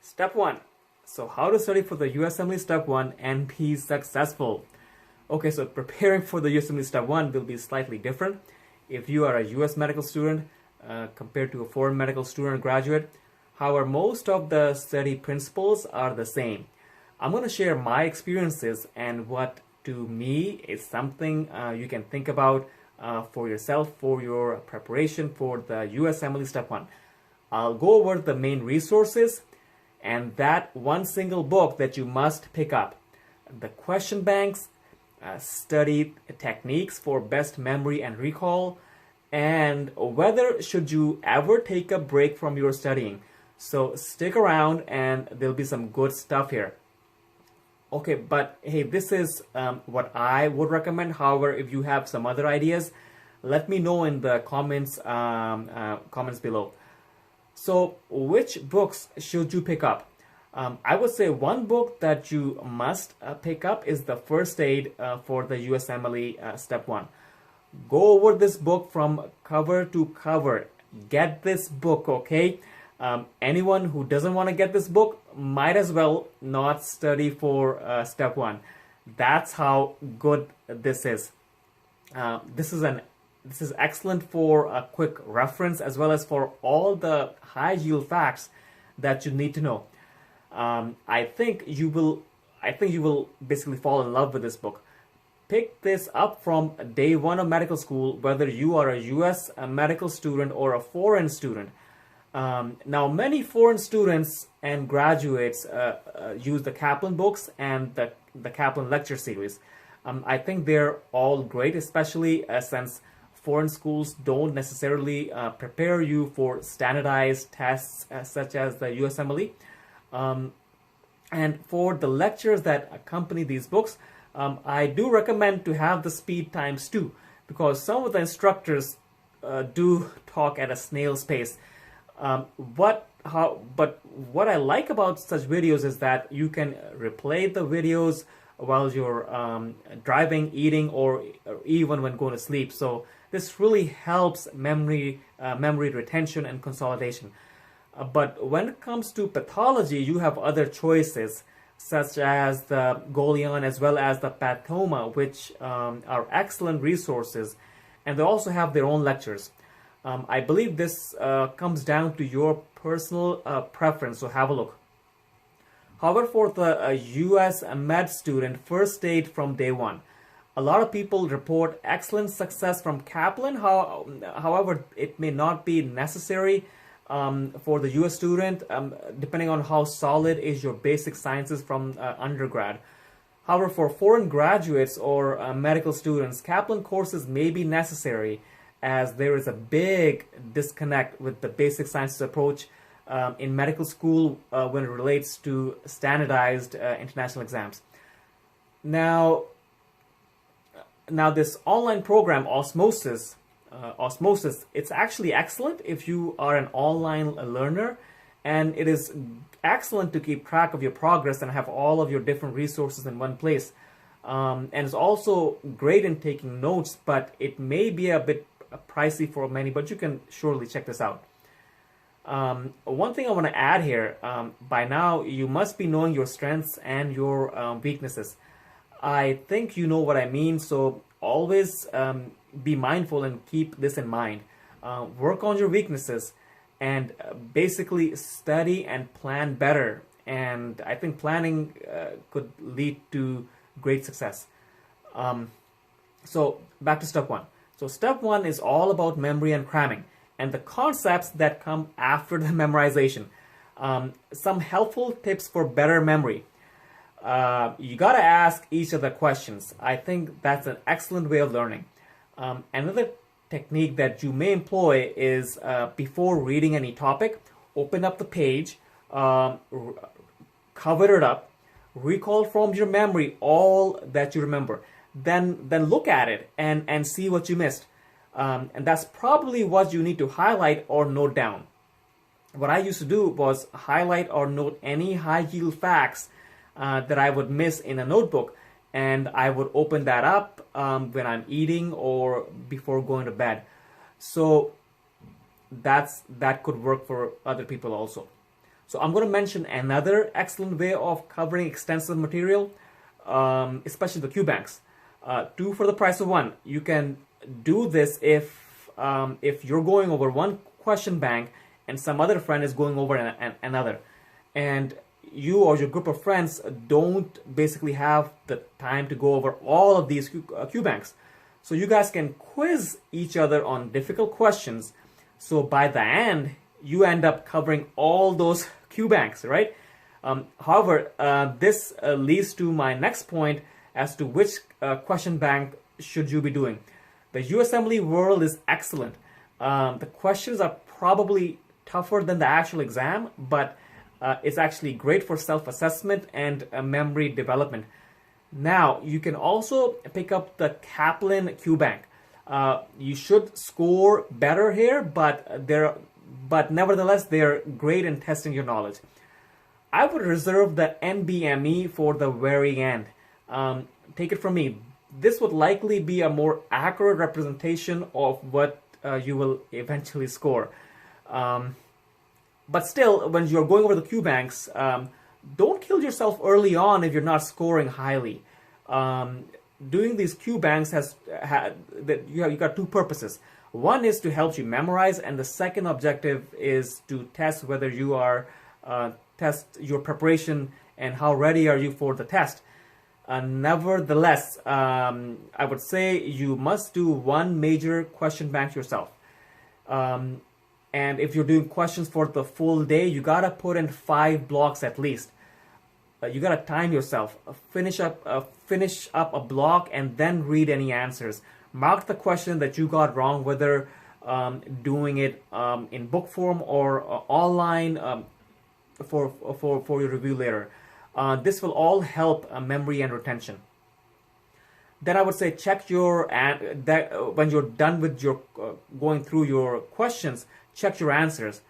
Step 1. So how to study for the USMLE Step 1 and be successful. Okay, so preparing for the USMLE Step 1 will be slightly different if you are a US medical student compared to a foreign medical student or graduate. However, most of the study principles are the same. I'm going to share my experiences and what to me is something you can think about for yourself for your preparation for the USMLE Step 1. I'll go over the main resources and that one single book that you must pick up. The question banks, study techniques for best memory and recall, and whether should you ever take a break from your studying. So stick around and there'll be some good stuff here. Okay, but hey, this is what I would recommend. However, if you have some other ideas, let me know in the comments below. So which books should you pick up? I would say one book that you must pick up is the first aid for the USMLE Step 1. Go over this book from cover to cover. Get this book, okay? Anyone who doesn't want to get this book might as well not study for Step 1. That's how good this is. This is excellent for a quick reference as well as for all the high yield facts that you need to know. I think you will basically fall in love with this book. Pick this up from day one of medical school, whether you are a US medical student or a foreign student. Now, many foreign students and graduates use the Kaplan books and the Kaplan lecture series. I think they're all great, especially since foreign schools don't necessarily prepare you for standardized tests such as the USMLE. And for the lectures that accompany these books, I do recommend to have the speed times 2 because some of the instructors do talk at a snail's pace. But what I like about such videos is that you can replay the videos while you're driving, eating, or even when going to sleep. So this really helps memory retention and consolidation. But when it comes to pathology, you have other choices such as the 𝐂𝐨𝐿 as well as the pathoma, which are excellent resources, and they also have their own lectures. I believe this comes down to your personal preference, so have a look. However, for the US med student, first aid from day one, a lot of people report excellent success from Kaplan. However, it may not be necessary for the US student, depending on how solid is your basic sciences from undergrad. However, for foreign graduates or medical students, Kaplan courses may be necessary as there is a big disconnect with the basic sciences approach in medical school when it relates to standardized international exams. Now this online program, Osmosis, it's actually excellent if you are an online learner, and it is excellent to keep track of your progress and have all of your different resources in one place. And it's also great in taking notes, but it may be a bit pricey for many, but you can surely check this out. One thing I want to add here, by now you must be knowing your strengths and your weaknesses. I think you know what I mean, so always be mindful and keep this in mind. Work on your weaknesses and basically study and plan better, and I think planning could lead to great success. So back to step 1. So step 1 is all about memory and cramming and the concepts that come after the memorization. Some helpful tips for better memory. You gotta ask each of the questions. I think that's an excellent way of learning. Another technique that you may employ is before reading any topic, open up the page, cover it up, recall from your memory all that you remember. Then look at it and see what you missed. And that's probably what you need to highlight or note down. What I used to do was highlight or note any high yield facts that I would miss in a notebook, and I would open that up when I'm eating or before going to bed. So that could work for other people also. So I'm going to mention another excellent way of covering extensive material, especially the Q banks. Two for the price of one. You can do this if you're going over one question bank and some other friend is going over another, and you or your group of friends don't basically have the time to go over all of these Q banks. So you guys can quiz each other on difficult questions. So by the end, you end up covering all those Q banks, right? However, this leads to my next point as to which question bank should you be doing. The USMLE World is excellent. The questions are probably tougher than the actual exam, but it's actually great for self-assessment and memory development. Now, you can also pick up the Kaplan Q bank. You should score better here, but nevertheless, they're great in testing your knowledge. I would reserve the NBME for the very end. Take it from me, this would likely be a more accurate representation of what you will eventually score. But still, when you're going over the Q banks, don't kill yourself early on if you're not scoring highly. Doing these Q banks you got two purposes. One is to help you memorize, and the second objective is to test whether you are test your preparation and how ready are you for the test. Nevertheless, I would say you must do one major question bank yourself. And if you're doing questions for the full day, you gotta put in 5 blocks at least. You gotta time yourself. Finish up a block and then read any answers. Mark the question that you got wrong, whether doing it in book form or online for your review later. This will all help memory and retention. Then I would say check your when you're done with your going through your questions, check your answers.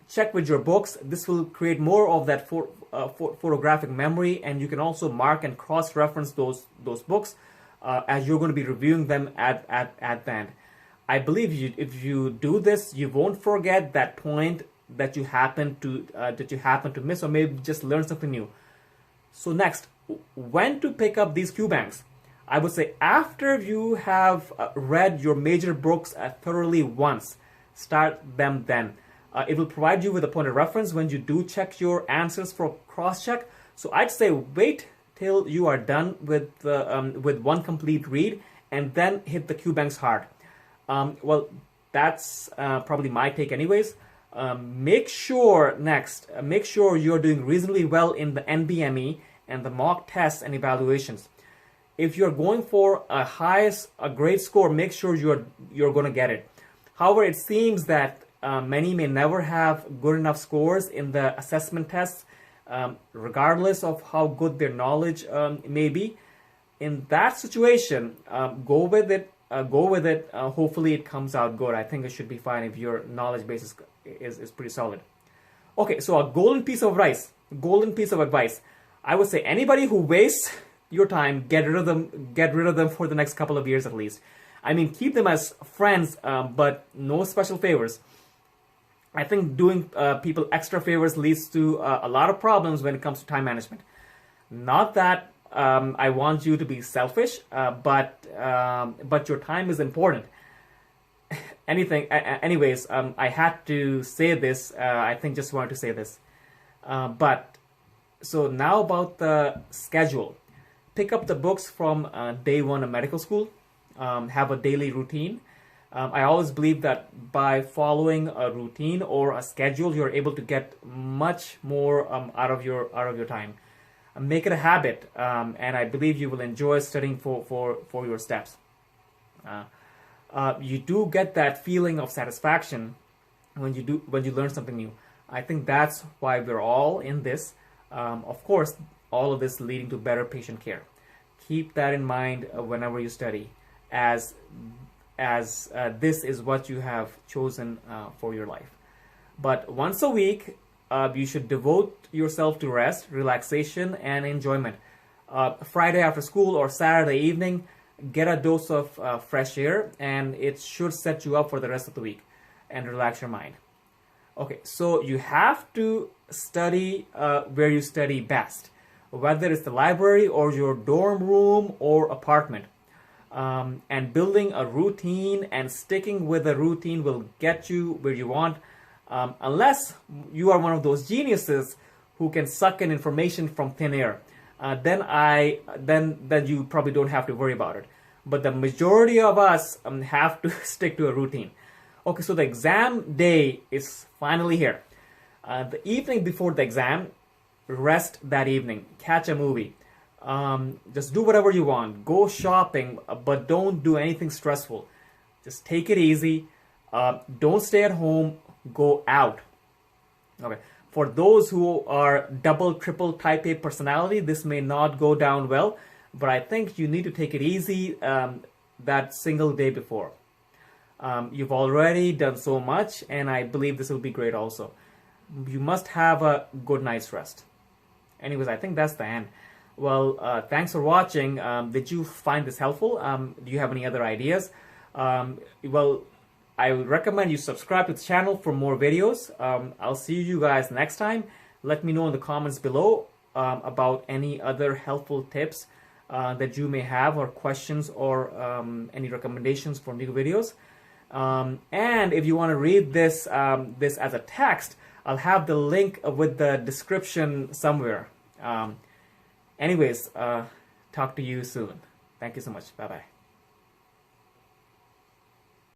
Check with your books. This will create more of that photographic memory, and you can also mark and cross-reference those books as you're going to be reviewing them at the end. I believe if you do this, you won't forget that point that you happen to miss, or maybe just learn something new. So next, when to pick up these Q banks? I would say after you have read your major books thoroughly once, start them then. It will provide you with a point of reference when you do check your answers for cross-check. So I'd say wait till you are done with one complete read and then hit the Q banks hard. Well, that's probably my take anyways. Make sure you're doing reasonably well in the NBME and the mock tests and evaluations. If you're going for a great score, make sure you're going to get it. However, it seems that many may never have good enough scores in the assessment tests, regardless of how good their knowledge may be. In that situation, go with it. Hopefully, it comes out good. I think it should be fine if your knowledge base is pretty solid. Okay, so a golden piece of advice. I would say anybody who wastes your time, get rid of them for the next couple of years at least. I mean, keep them as friends, but no special favors. I think doing people extra favors leads to a lot of problems when it comes to time management. Not that I want you to be selfish, but your time is important. Anyways, I had to say this. I think just wanted to say this. So now about the schedule. Pick up the books from day one of medical school. Have a daily routine. I always believe that by following a routine or a schedule, you're able to get much more out of your time. Make it a habit, and I believe you will enjoy studying for your steps. You do get that feeling of satisfaction when you learn something new. I think that's why we're all in this. Of course, all of this leading to better patient care. Keep that in mind whenever you study, as this is what you have chosen for your life. But once a week, you should devote yourself to rest, relaxation, and enjoyment. Friday after school or Saturday evening, get a dose of fresh air, and it should set you up for the rest of the week and relax your mind. Okay, so you have to study where you study best, whether it's the library or your dorm room or apartment. And building a routine and sticking with a routine will get you where you want, unless you are one of those geniuses who can suck in information from thin air. Then you probably don't have to worry about it. But the majority of us have to stick to a routine. Okay, so the exam day is finally here. The evening before the exam, rest that evening, catch a movie. Just do whatever you want. Go shopping, but don't do anything stressful. Just take it easy. Don't stay at home. Go out. Okay. For those who are double, triple type A personality, this may not go down well, but I think you need to take it easy that single day before. You've already done so much, and I believe this will be great also. You must have a good night's rest. Anyways, I think that's the end. Well, thanks for watching. Did you find this helpful? Do you have any other ideas? Well, I would recommend you subscribe to the channel for more videos. I'll see you guys next time. Let me know in the comments below about any other helpful tips that you may have, or questions, or any recommendations for new videos. And if you want to read this as a text, I'll have the link with the description somewhere. Anyways, talk to you soon. Thank you so much. Bye-bye.